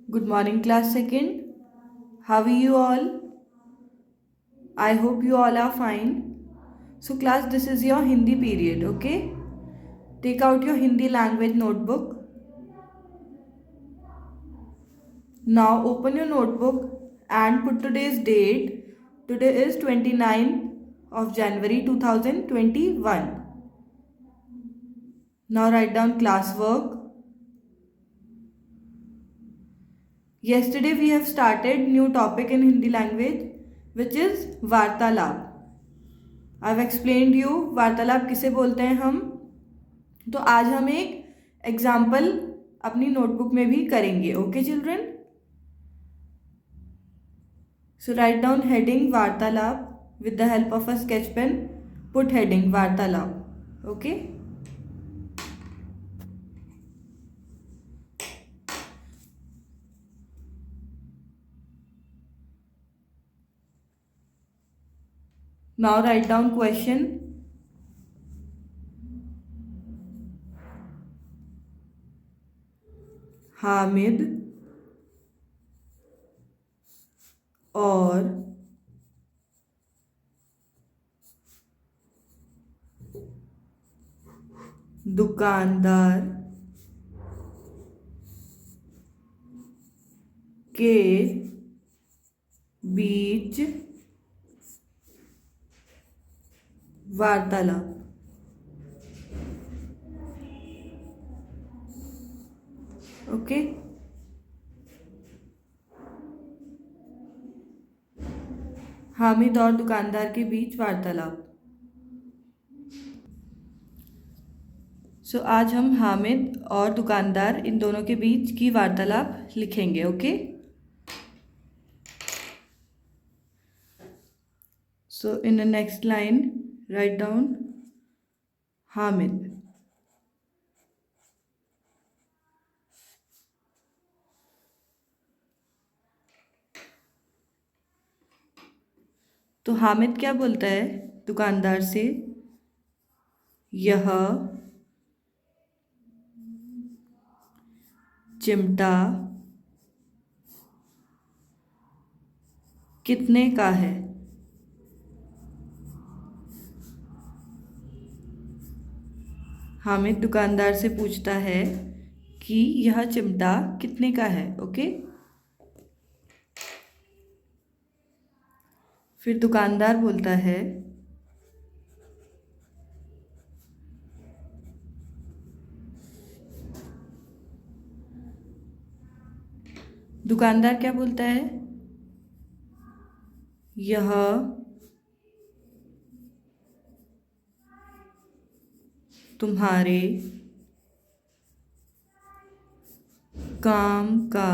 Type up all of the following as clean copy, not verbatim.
Good morning, class second. How are you all? I hope you all are fine. So, class, this is your Hindi period, okay? Take out your Hindi language notebook. Now, open your notebook and put today's date. Today is 29th of January 2021. Now, write down classwork. Yesterday, we have started new topic in Hindi language, which is वार्तालाप. I've explained you वार्तालाप किसे बोलते हैं हम. तो आज हम एक एग्जाम्पल अपनी नोटबुक में भी करेंगे. Okay children. So write down heading वार्तालाप with the help of a sketch pen. Put heading वार्तालाप. Okay. Now write down question. Hamid और दुकानदार के बीच वार्तालाप. ओके. हामिद और दुकानदार के बीच वार्तालाप. सो आज हम हामिद और दुकानदार इन दोनों के बीच की वार्तालाप लिखेंगे. Okay. So in the next line write down Hamid. तो हामिद क्या बोलता है दुकानदार से? यह चिमटा कितने का है? हामिद दुकानदार से पूछता है कि यह चिमटा कितने का है. ओके. फिर दुकानदार बोलता है दुकानदार क्या बोलता है? यह तुम्हारे काम का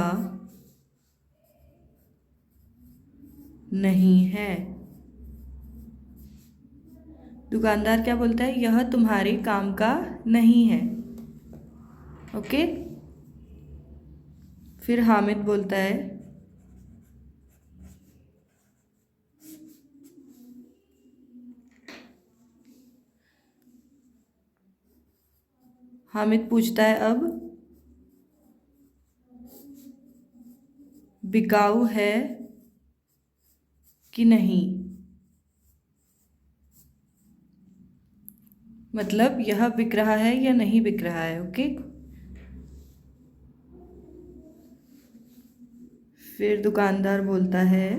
नहीं है. दुकानदार क्या बोलता है? यह तुम्हारे काम का नहीं है. ओके. फिर हामिद बोलता है हामिद पूछता है अब बिकाऊ है कि नहीं. मतलब यह बिक रहा है या नहीं बिक रहा है. ओके. फिर दुकानदार बोलता है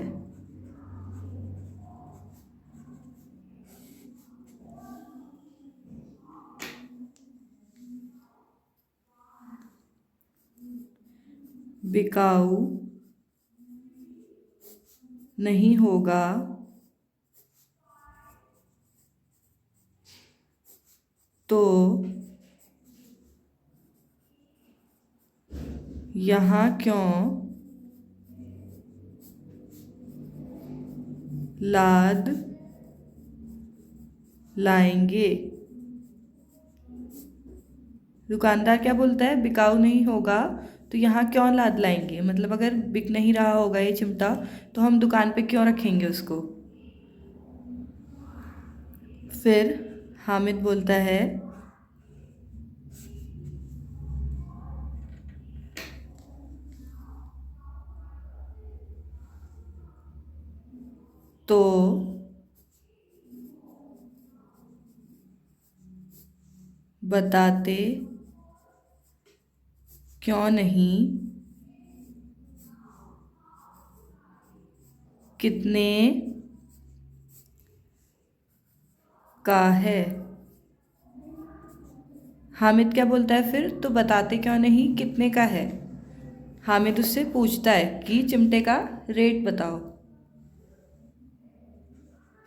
बिकाऊ नहीं होगा तो यहाँ क्यों लाद लाएंगे. दुकानदार क्या बोलता है? बिकाऊ नहीं होगा तो यहाँ क्यों लाद लाएंगे. मतलब अगर बिक नहीं रहा होगा ये चिमटा तो हम दुकान पे क्यों रखेंगे उसको. फिर हामिद बोलता है तो बताते क्यों नहीं कितने का है। हामिद क्या बोलता है फिर, तो बताते क्यों नहीं कितने का है। हामिद उससे पूछता है कि चिमटे का रेट बताओ।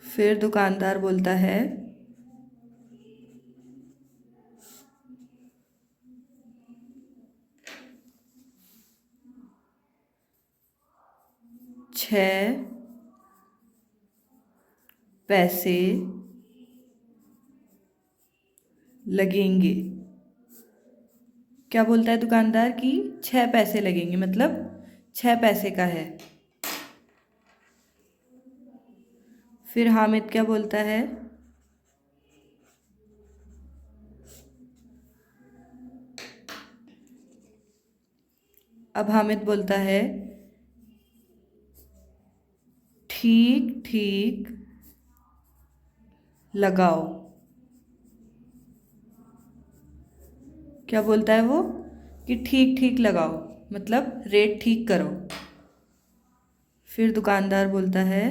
फिर दुकानदार बोलता है 6 पैसे लगेंगे। क्या बोलता है दुकानदार कि 6 पैसे लगेंगे, मतलब 6 पैसे का है। फिर हामिद क्या बोलता है, अब हामिद बोलता है ठीक ठीक लगाओ। क्या बोलता है वो कि ठीक ठीक लगाओ, मतलब रेट ठीक करो। फिर दुकानदार बोलता है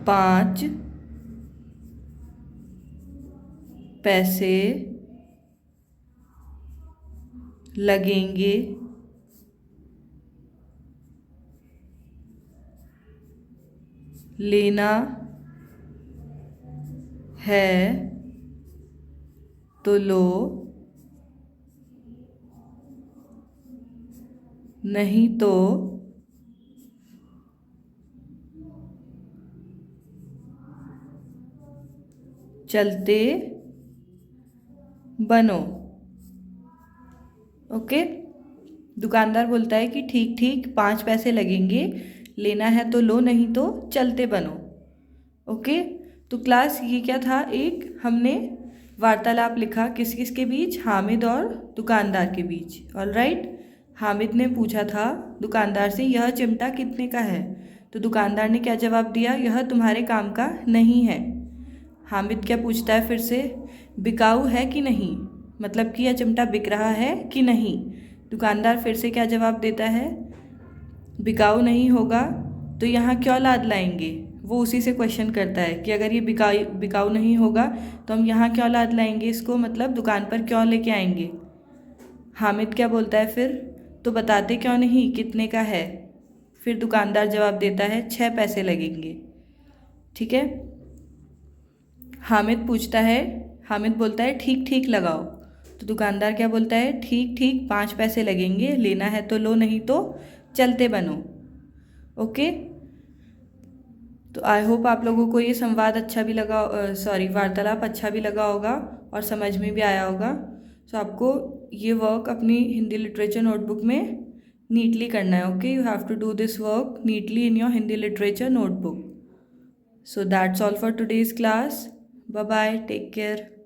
5 पैसे लगेंगे। लेना है तो लो, नहीं तो चलते बनो। ओके। दुकानदार बोलता है कि ठीक ठीक 5 पैसे लगेंगे, लेना है तो लो, नहीं तो चलते बनो। ओके। तो क्लास ये क्या था, एक हमने वार्तालाप लिखा किस किस के बीच, हामिद और दुकानदार के बीच। All right. हामिद ने पूछा था दुकानदार से यह चिमटा कितने का है, तो दुकानदार ने क्या जवाब दिया, यह तुम्हारे काम का नहीं है। हामिद क्या पूछता है फिर से, बिकाऊ है कि नहीं, मतलब कि यह चिमटा बिक रहा है कि नहीं। दुकानदार फिर से क्या जवाब देता है, बिकाऊ नहीं होगा तो यहाँ क्यों लाद लाएंगे। वो उसी से क्वेश्चन करता है कि अगर ये बिकाऊ नहीं होगा तो हम यहाँ क्यों लाद लाएंगे इसको, मतलब दुकान पर क्यों लेके आएंगे। हामिद क्या बोलता है फिर, तो बताते क्यों नहीं कितने का है। फिर दुकानदार जवाब देता है 6 पैसे लगेंगे। ठीक है। हामिद बोलता है ठीक ठीक लगाओ, तो दुकानदार क्या बोलता है, ठीक ठीक 5 पैसे लगेंगे, लेना है तो लो, नहीं तो चलते बनो। ओके। तो आई होप आप लोगों को ये संवाद अच्छा भी लगा, वार्तालाप अच्छा भी लगा होगा और समझ में भी आया होगा। सो आपको ये वर्क अपनी हिंदी लिटरेचर नोटबुक में नीटली करना है। Okay, you have to do this work neatly in your Hindi literature notebook. So that's all for today's class. Bye bye. Take care.